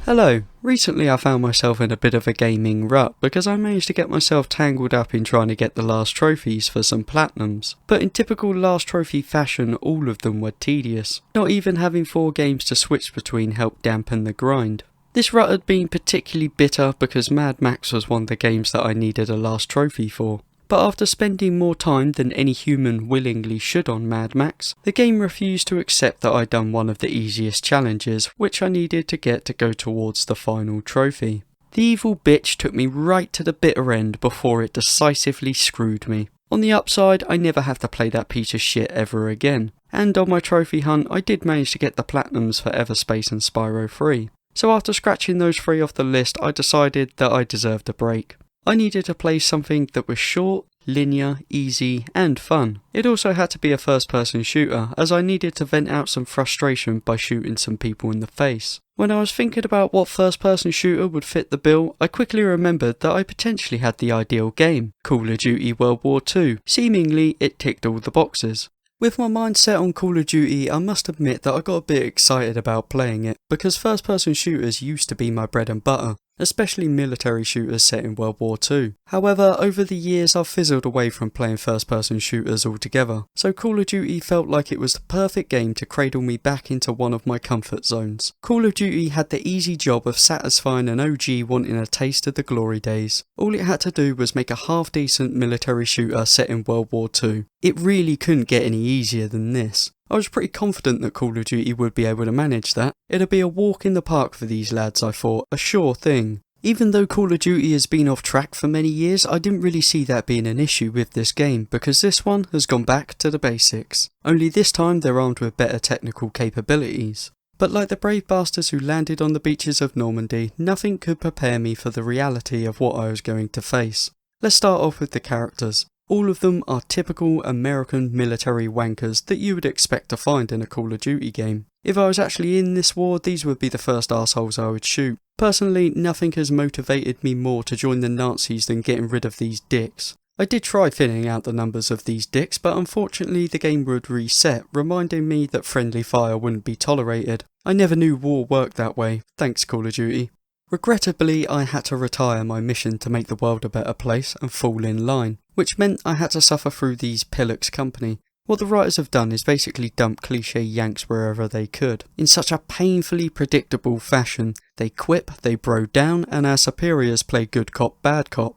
Hello, recently I found myself in a bit of a gaming rut because I managed to get myself tangled up in trying to get the last trophies for some platinums. But in typical last trophy fashion, all of them were tedious. Not even having 4 games to switch between helped dampen the grind. This rut had been particularly bitter because Mad Max was one of the games that I needed a last trophy for. But after spending more time than any human willingly should on Mad Max, the game refused to accept that I'd done one of the easiest challenges, which I needed to get to go towards the final trophy. The evil bitch took me right to the bitter end before it decisively screwed me. On the upside, I never have to play that piece of shit ever again. And on my trophy hunt, I did manage to get the platinums for Everspace and Spyro 3. So after scratching those 3 off the list, I decided that I deserved a break. I needed to play something that was short, linear, easy, and fun. It also had to be a first-person shooter, as I needed to vent out some frustration by shooting some people in the face. When I was thinking about what first-person shooter would fit the bill, I quickly remembered that I potentially had the ideal game, Call of Duty World War II. Seemingly, it ticked all the boxes. With my mind set on Call of Duty, I must admit that I got a bit excited about playing it, because first-person shooters used to be my bread and butter, especially military shooters set in World War II. However, over the years I've fizzled away from playing first-person shooters altogether, so Call of Duty felt like it was the perfect game to cradle me back into one of my comfort zones. Call of Duty had the easy job of satisfying an OG wanting a taste of the glory days. All it had to do was make a half-decent military shooter set in World War II. It really couldn't get any easier than this. I was pretty confident that Call of Duty would be able to manage that. It'd be a walk in the park for these lads, I thought, a sure thing. Even though Call of Duty has been off track for many years, I didn't really see that being an issue with this game, because this one has gone back to the basics. Only this time they're armed with better technical capabilities. But like the brave bastards who landed on the beaches of Normandy, nothing could prepare me for the reality of what I was going to face. Let's start off with the characters. All of them are typical American military wankers that you would expect to find in a Call of Duty game. If I was actually in this war, these would be the first assholes I would shoot. Personally, nothing has motivated me more to join the Nazis than getting rid of these dicks. I did try thinning out the numbers of these dicks, but unfortunately the game would reset, reminding me that friendly fire wouldn't be tolerated. I never knew war worked that way, thanks Call of Duty. Regrettably, I had to retire my mission to make the world a better place and fall in line, which meant I had to suffer through these Pillocks company. What the writers have done is basically dump cliche yanks wherever they could. In such a painfully predictable fashion, they quip, they bro down, and our superiors play good cop, bad cop.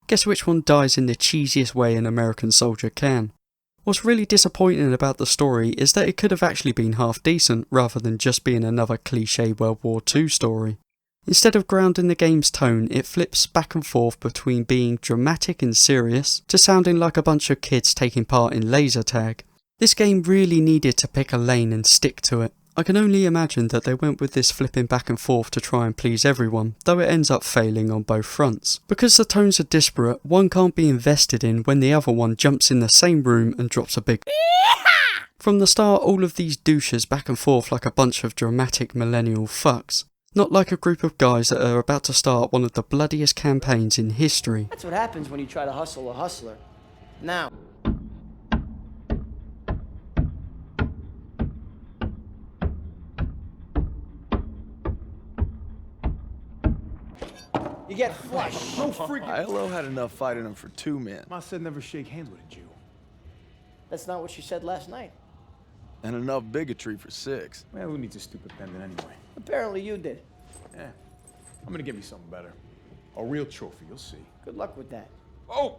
Guess which one dies in the cheesiest way an American soldier can. What's really disappointing about the story is that it could have actually been half decent rather than just being another cliche World War II story. Instead of grounding the game's tone, it flips back and forth between being dramatic and serious to sounding like a bunch of kids taking part in laser tag. This game really needed to pick a lane and stick to it. I can only imagine that they went with this flipping back and forth to try and please everyone, though it ends up failing on both fronts. Because the tones are disparate, one can't be invested in when the other one jumps in the same room and drops a big From the start, all of these douches back and forth like a bunch of dramatic millennial fucks. Not like a group of guys that are about to start one of the bloodiest campaigns in history. That's what happens when you try to hustle a hustler. Now. You get flushed. No freaking. ILO had enough fighting them for 2 men. Ma said never shake hands with a Jew. That's not what she said last night. And enough bigotry for 6. Well, who needs a stupid pendant anyway? Apparently you did. Yeah. I'm gonna get me something better. A real trophy, you'll see. Good luck with that. Oh!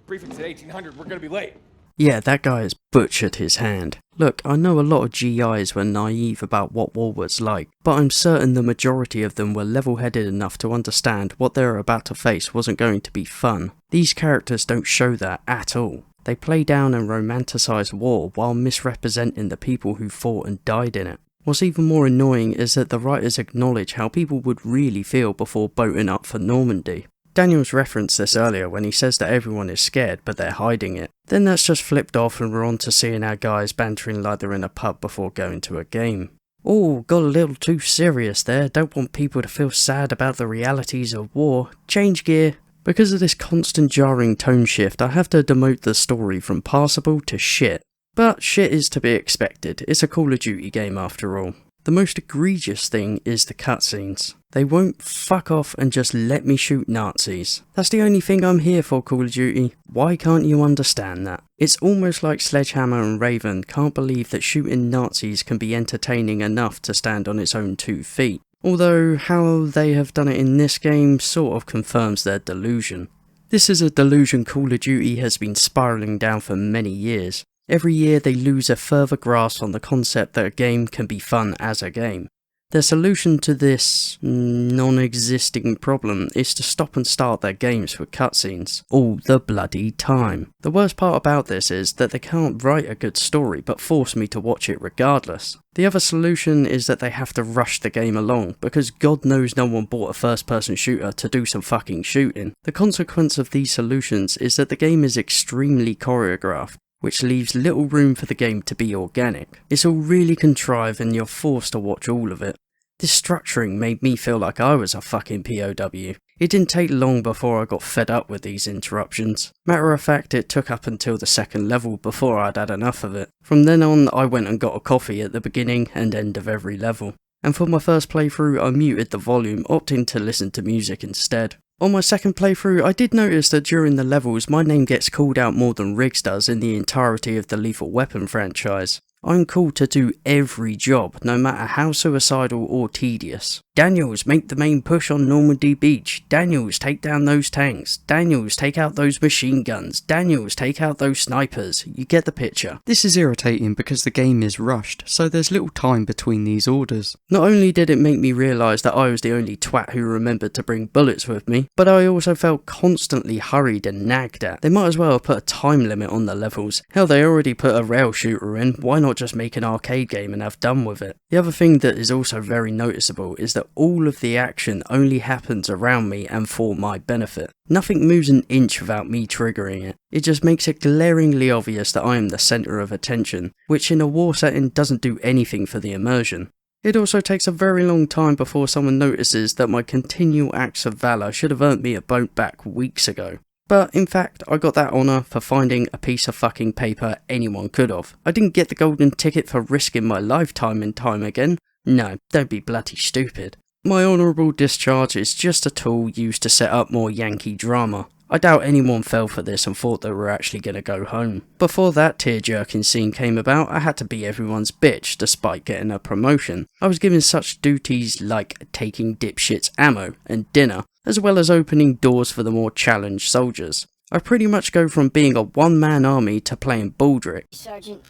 Briefing's at 1800, we're gonna be late. Yeah, that guy has butchered his hand. Look, I know a lot of GIs were naive about what war was like, but I'm certain the majority of them were level-headed enough to understand what they were about to face wasn't going to be fun. These characters don't show that at all. They play down and romanticise war while misrepresenting the people who fought and died in it. What's even more annoying is that the writers acknowledge how people would really feel before boating up for Normandy. Daniel's referenced this earlier when he says that everyone is scared but they're hiding it. Then that's just flipped off and we're on to seeing our guys bantering like they're in a pub before going to a game. Oh, got a little too serious there, don't want people to feel sad about the realities of war. Change gear. Because of this constant jarring tone shift, I have to demote the story from passable to shit. But shit is to be expected, it's a Call of Duty game after all. The most egregious thing is the cutscenes. They won't fuck off and just let me shoot Nazis. That's the only thing I'm here for, Call of Duty. Why can't you understand that? It's almost like Sledgehammer and Raven can't believe that shooting Nazis can be entertaining enough to stand on its own 2 feet. Although how they have done it in this game sort of confirms their delusion. This is a delusion Call of Duty has been spiralling down for many years. Every year they lose a further grasp on the concept that a game can be fun as a game. Their solution to this non-existing problem is to stop and start their games with cutscenes all the bloody time. The worst part about this is that they can't write a good story but force me to watch it regardless. The other solution is that they have to rush the game along because God knows no one bought a first-person shooter to do some fucking shooting. The consequence of these solutions is that the game is extremely choreographed, which leaves little room for the game to be organic. It's all really contrived and you're forced to watch all of it. This structuring made me feel like I was a fucking POW. It didn't take long before I got fed up with these interruptions. Matter of fact, it took up until the 2nd level before I'd had enough of it. From then on, I went and got a coffee at the beginning and end of every level. And for my first playthrough, I muted the volume, opting to listen to music instead. On my 2nd playthrough, I did notice that during the levels my name gets called out more than Riggs does in the entirety of the Lethal Weapon franchise. I'm called to do every job, no matter how suicidal or tedious. Daniels, make the main push on Normandy Beach. Daniels, take down those tanks. Daniels, take out those machine guns. Daniels, take out those snipers. You get the picture. This is irritating because the game is rushed, so there's little time between these orders. Not only did it make me realise that I was the only twat who remembered to bring bullets with me, but I also felt constantly hurried and nagged at. They might as well have put a time limit on the levels. Hell, they already put a rail shooter in, why not just make an arcade game and have done with it? The other thing that is also very noticeable is that all of the action only happens around me and for my benefit. Nothing moves an inch without me triggering it. It just makes it glaringly obvious that I am the centre of attention, which in a war setting doesn't do anything for the immersion. It also takes a very long time before someone notices that my continual acts of valour should have earned me a boat back weeks ago. But in fact, I got that honour for finding a piece of fucking paper anyone could have. I didn't get the golden ticket for risking my life time and time again. No, don't be bloody stupid. My honourable discharge is just a tool used to set up more Yankee drama. I doubt anyone fell for this and thought they were actually going to go home. Before that tear-jerking scene came about, I had to be everyone's bitch despite getting a promotion. I was given such duties like taking dipshits ammo and dinner, as well as opening doors for the more challenged soldiers. I pretty much go from being a one-man army to playing Baldric. Sergeant,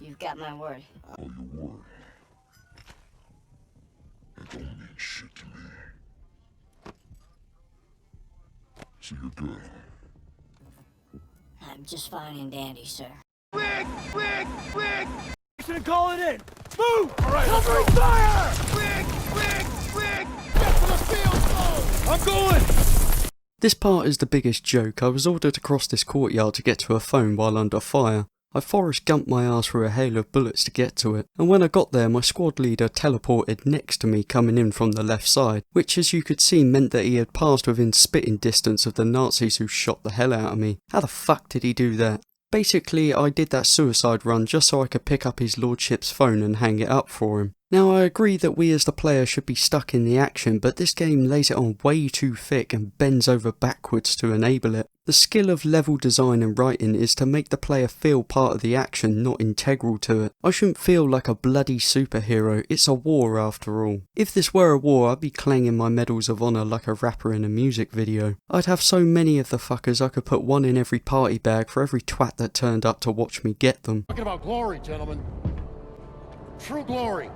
you've got my word. Oh, your word? That don't mean shit to me. So you're good. I'm just fine and dandy, sir. Rick! Call it in! Move! All right, covering fire! Rick! Get to the field zone! I'm going! This part is the biggest joke. I was ordered to cross this courtyard to get to a phone while under fire. I Forrest Gumped my ass through a hail of bullets to get to it, and when I got there my squad leader teleported next to me coming in from the left side, which as you could see meant that he had passed within spitting distance of the Nazis who shot the hell out of me. How the fuck did he do that? Basically, I did that suicide run just so I could pick up his lordship's phone and hang it up for him. Now I agree that we as the player should be stuck in the action, but this game lays it on way too thick and bends over backwards to enable it. The skill of level design and writing is to make the player feel part of the action, not integral to it. I shouldn't feel like a bloody superhero, it's a war after all. If this were a war, I'd be clanging my medals of honour like a rapper in a music video. I'd have so many of the fuckers I could put one in every party bag for every twat that turned up to watch me get them. Talking about glory, gentlemen. True glory.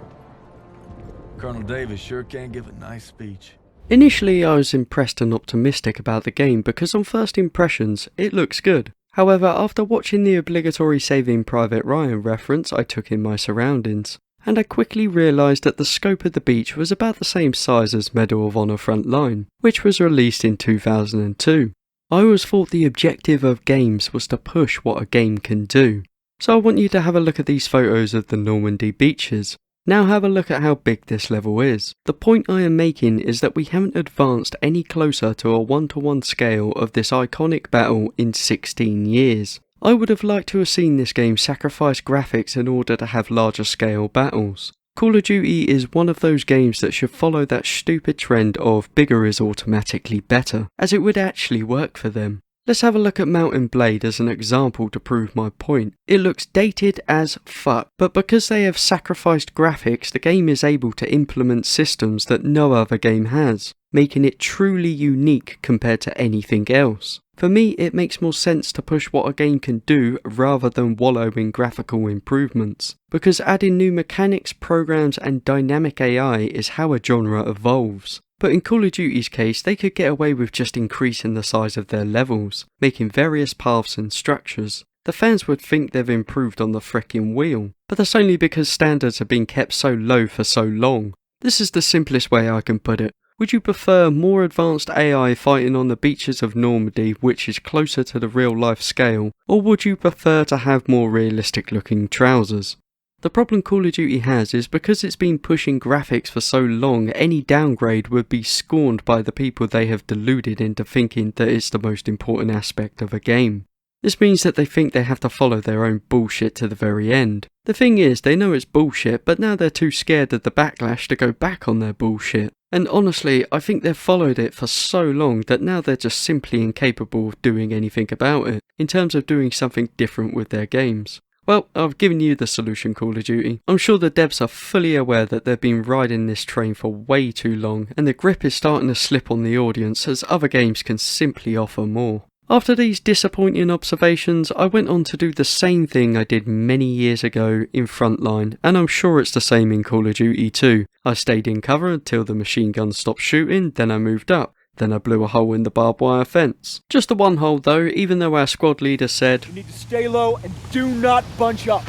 Colonel Davis sure can give a nice speech. Initially I was impressed and optimistic about the game because on first impressions it looks good. However, after watching the obligatory Saving Private Ryan reference, I took in my surroundings, and I quickly realised that the scope of the beach was about the same size as Medal of Honor Frontline, which was released in 2002. I always thought the objective of games was to push what a game can do. So I want you to have a look at these photos of the Normandy beaches. Now have a look at how big this level is. The point I am making is that we haven't advanced any closer to a 1-to-1 scale of this iconic battle in 16 years. I would have liked to have seen this game sacrifice graphics in order to have larger scale battles. Call of Duty is one of those games that should follow that stupid trend of bigger is automatically better, as it would actually work for them. Let's have a look at Mountain Blade as an example to prove my point. It looks dated as fuck, but because they have sacrificed graphics, the game is able to implement systems that no other game has, making it truly unique compared to anything else. For me, it makes more sense to push what a game can do rather than wallow in graphical improvements, because adding new mechanics, programs and dynamic AI is how a genre evolves. But in Call of Duty's case, they could get away with just increasing the size of their levels, making various paths and structures. The fans would think they've improved on the frickin' wheel, but that's only because standards have been kept so low for so long. This is the simplest way I can put it. Would you prefer more advanced AI fighting on the beaches of Normandy, which is closer to the real life scale, or would you prefer to have more realistic looking trousers? The problem Call of Duty has is because it's been pushing graphics for so long, any downgrade would be scorned by the people they have deluded into thinking that it's the most important aspect of a game. This means that they think they have to follow their own bullshit to the very end. The thing is, they know it's bullshit, but now they're too scared of the backlash to go back on their bullshit. And honestly, I think they've followed it for so long that now they're just simply incapable of doing anything about it, in terms of doing something different with their games. Well, I've given you the solution, Call of Duty. I'm sure the devs are fully aware that they've been riding this train for way too long, and the grip is starting to slip on the audience as other games can simply offer more. After these disappointing observations, I went on to do the same thing I did many years ago in Frontline, and I'm sure it's the same in Call of Duty too. I stayed in cover until the machine gun stopped shooting, then I moved up. Then I blew a hole in the barbed wire fence. Just the one hole though, even though our squad leader said, You need to stay low and do not bunch up.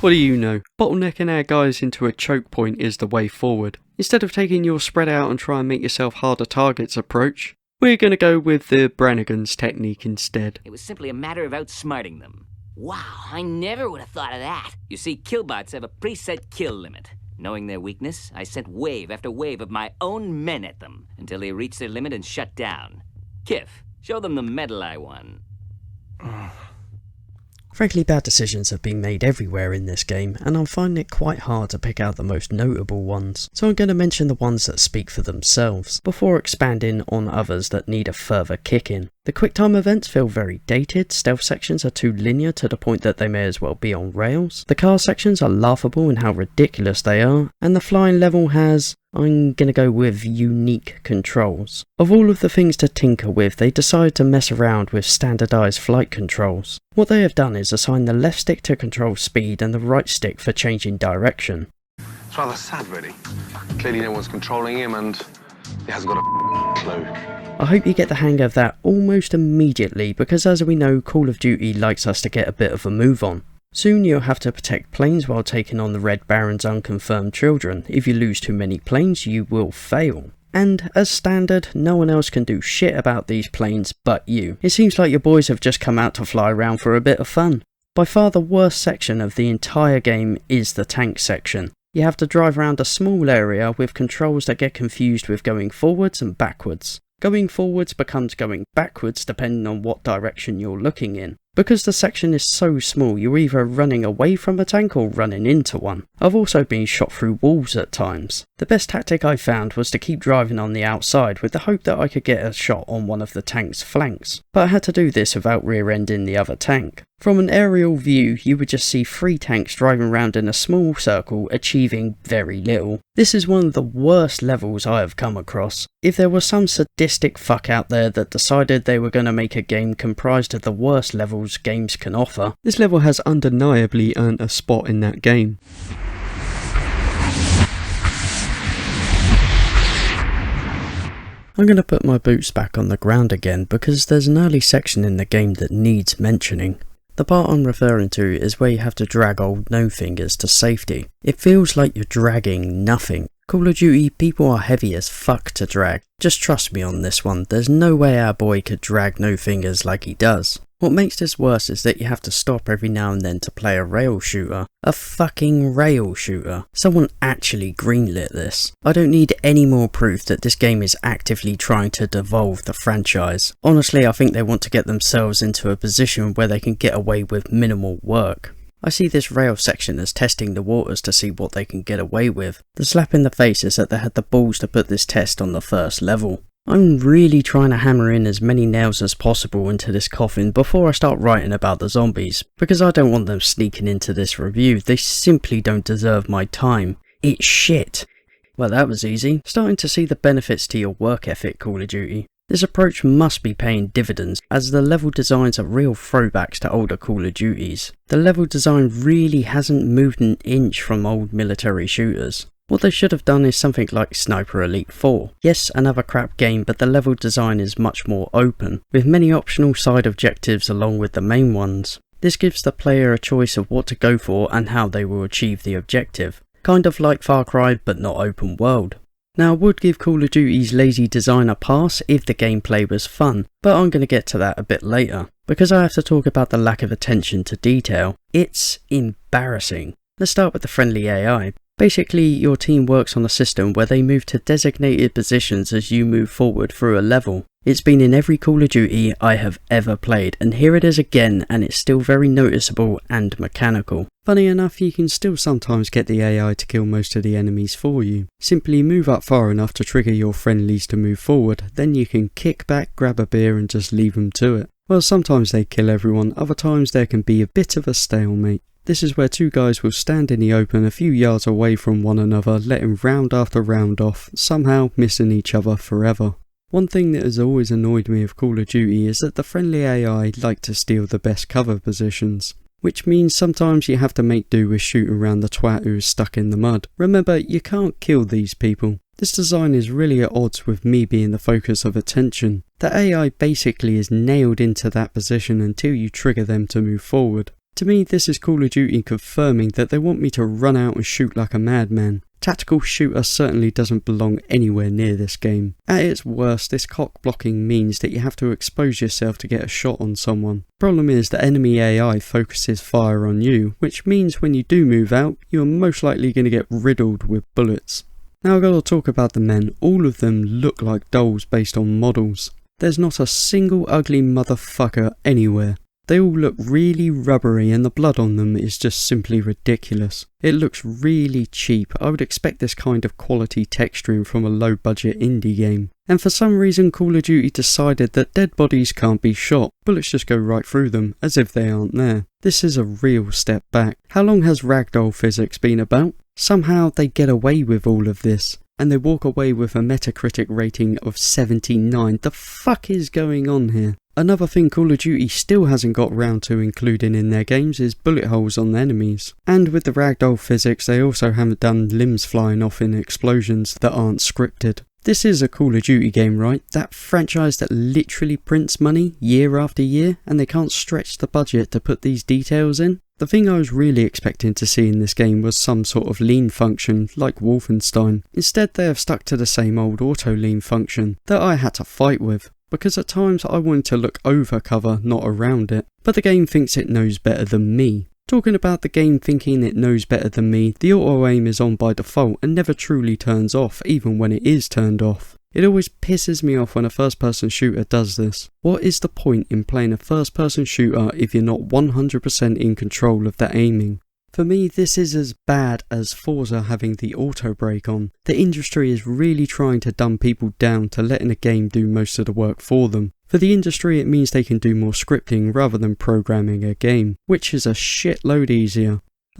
what do you know, bottlenecking our guys into a choke point is the way forward. Instead of taking your spread out and try and make yourself harder targets approach, we're going to go with the Brannigan's technique instead. It was simply a matter of outsmarting them. Wow, I never would have thought of that. You see, killbots have a preset kill limit. Knowing their weakness, I sent wave after wave of my own men at them until they reached their limit and shut down. Kiff, show them the medal I won. Frankly, bad decisions have been made everywhere in this game, and I'm finding it quite hard to pick out the most notable ones, so I'm going to mention the ones that speak for themselves, before expanding on others that need a further kick in. The quick time events feel very dated, stealth sections are too linear to the point that they may as well be on rails, the car sections are laughable in how ridiculous they are, and the flying level has, I'm gonna go with, unique controls. Of all of the things to tinker with, they decided to mess around with standardised flight controls. What they have done is assign the left stick to control speed and the right stick for changing direction. It's rather sad, really. Clearly no one's controlling him and he hasn't got a clue. I hope you get the hang of that almost immediately, because as we know, Call of Duty likes us to get a bit of a move on. Soon you'll have to protect planes while taking on the Red Baron's unconfirmed children. If you lose too many planes, you will fail. And, as standard, no one else can do shit about these planes but you. It seems like your boys have just come out to fly around for a bit of fun. By far the worst section of the entire game is the tank section. You have to drive around a small area with controls that get confused with going forwards and backwards. Going forwards becomes going backwards depending on what direction you're looking in. Because the section is so small, you're either running away from a tank or running into one. I've also been shot through walls at times. The best tactic I found was to keep driving on the outside with the hope that I could get a shot on one of the tank's flanks, but I had to do this without rear-ending the other tank. From an aerial view, you would just see 3 tanks driving around in a small circle, achieving very little. This is one of the worst levels I have come across. If there was some sadistic fuck out there that decided they were going to make a game comprised of the worst levels games can offer, This level has undeniably earned a spot in that game. I'm going to put my boots back on the ground again because there's an early section in the game that needs mentioning. The part I'm referring to is where you have to drag old No Fingers to safety. It feels like you're dragging nothing. Call of Duty, people are heavy as fuck to drag. Just trust me on this one, there's no way our boy could drag No Fingers like he does. What makes this worse is that you have to stop every now and then to play a rail shooter. A fucking rail shooter. Someone actually greenlit this. I don't need any more proof that this game is actively trying to devolve the franchise. Honestly, I think they want to get themselves into a position where they can get away with minimal work. I see this rail section as testing the waters to see what they can get away with. The slap in the face is that they had the balls to put this test on the first level. I'm really trying to hammer in as many nails as possible into this coffin before I start writing about the zombies, because I don't want them sneaking into this review. They simply don't deserve my time. It's shit. Well, that was easy. Starting to see the benefits to your work ethic, Call of Duty. This approach must be paying dividends, as the level designs are real throwbacks to older Call of Duties. The level design really hasn't moved an inch from old military shooters. What they should have done is something like Sniper Elite 4. Yes, another crap game, but the level design is much more open, with many optional side objectives along with the main ones. This gives the player a choice of what to go for and how they will achieve the objective. Kind of like Far Cry, but not open world. Now, I would give Call of Duty's lazy design a pass if the gameplay was fun, but I'm going to get to that a bit later, because I have to talk about the lack of attention to detail. It's embarrassing. Let's start with the friendly AI. Basically, your team works on a system where they move to designated positions as you move forward through a level. It's been in every Call of Duty I have ever played, and here it is again, and it's still very noticeable and mechanical. Funny enough, you can still sometimes get the AI to kill most of the enemies for you. Simply move up far enough to trigger your friendlies to move forward, then you can kick back, grab a beer and just leave them to it. Well, sometimes they kill everyone, other times there can be a bit of a stalemate. This is where two guys will stand in the open a few yards away from one another, letting round after round off, somehow missing each other forever. One thing that has always annoyed me of Call of Duty is that the friendly AI like to steal the best cover positions, which means sometimes you have to make do with shooting around the twat who is stuck in the mud. Remember, you can't kill these people. This design is really at odds with me being the focus of attention. The AI basically is nailed into that position until you trigger them to move forward. To me, this is Call of Duty confirming that they want me to run out and shoot like a madman. Tactical shooter certainly doesn't belong anywhere near this game. At its worst, this cock blocking means that you have to expose yourself to get a shot on someone. Problem is that enemy AI focuses fire on you, which means when you do move out, you are most likely going to get riddled with bullets. Now I've got to talk about the men. All of them look like dolls based on models. There's not a single ugly motherfucker anywhere. They all look really rubbery and the blood on them is just simply ridiculous. It looks really cheap. I would expect this kind of quality texturing from a low budget indie game. And for some reason Call of Duty decided that dead bodies can't be shot. Bullets just go right through them, as if they aren't there. This is a real step back. How long has ragdoll physics been about? Somehow they get away with all of this. And they walk away with a Metacritic rating of 79. The fuck is going on here? Another thing Call of Duty still hasn't got round to including in their games is bullet holes on the enemies. And with the ragdoll physics, they also haven't done limbs flying off in explosions that aren't scripted. This is a Call of Duty game, right? That franchise that literally prints money year after year, and they can't stretch the budget to put these details in? The thing I was really expecting to see in this game was some sort of lean function, like Wolfenstein. Instead, they have stuck to the same old auto lean function that I had to fight with, because at times I wanted to look over cover, not around it. But the game thinks it knows better than me. Talking about the game thinking it knows better than me, the auto aim is on by default and never truly turns off, even when it is turned off. It always pisses me off when a first person shooter does this. What is the point in playing a first person shooter if you're not 100% in control of the aiming? For me, this is as bad as Forza having the auto brake on. The industry is really trying to dumb people down to letting a game do most of the work for them. For the industry, it means they can do more scripting rather than programming a game, which is a shitload easier.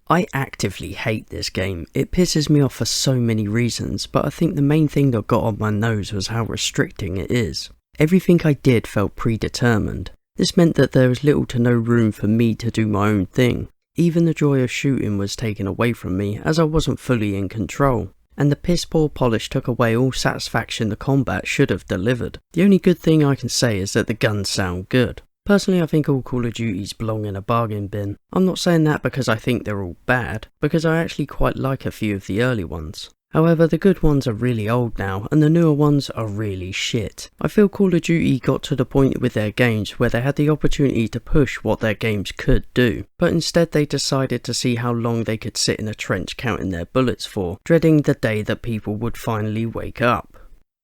I actively hate this game. It pisses me off for so many reasons, but I think the main thing that got on my nose was how restricting it is. Everything I did felt predetermined. This meant that there was little to no room for me to do my own thing. Even the joy of shooting was taken away from me, as I wasn't fully in control. And the piss poor polish took away all satisfaction the combat should have delivered. The only good thing I can say is that the guns sound good. Personally, I think all Call of Duties belong in a bargain bin. I'm not saying that because I think they're all bad, because I actually quite like a few of the early ones. However, the good ones are really old now, and the newer ones are really shit. I feel Call of Duty got to the point with their games where they had the opportunity to push what their games could do, but instead they decided to see how long they could sit in a trench counting their bullets for, dreading the day that people would finally wake up.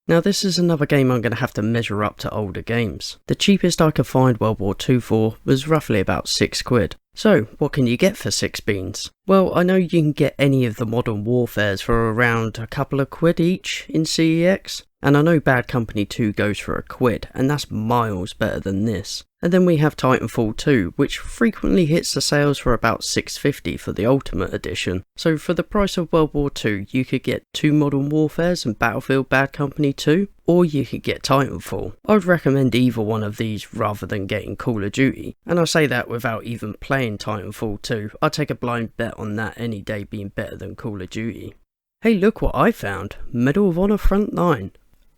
Now this is another game I'm going to have to measure up to older games. The cheapest I could find World War II for was roughly about £6. So, what can you get for 6 beans? Well, I know you can get any of the Modern Warfares for around a couple of quid each in CEX, and I know Bad Company 2 goes for a quid, and that's miles better than this. And then we have Titanfall 2, which frequently hits the sales for about $6.50 for the Ultimate Edition. So for the price of World War II, you could get 2 Modern Warfares and Battlefield Bad Company 2, or you could get Titanfall. I would recommend either one of these rather than getting Call of Duty, and I say that without even playing Titanfall 2. I'd take a blind bet on that any day being better than Call of Duty. Hey, look what I found, Medal of Honor Front 9.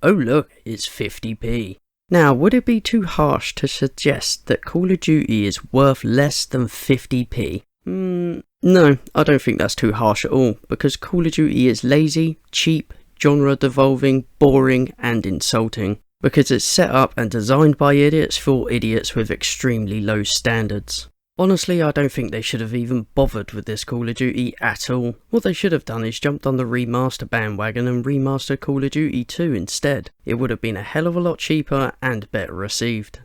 Oh look, it's 50p. Now, would it be too harsh to suggest that Call of Duty is worth less than 50p? No, I don't think that's too harsh at all, because Call of Duty is lazy, cheap, genre-devolving, boring, and insulting, because it's set up and designed by idiots for idiots with extremely low standards. Honestly, I don't think they should have even bothered with this Call of Duty at all. What they should have done is jumped on the remaster bandwagon and remastered Call of Duty 2 instead. It would have been a hell of a lot cheaper and better received.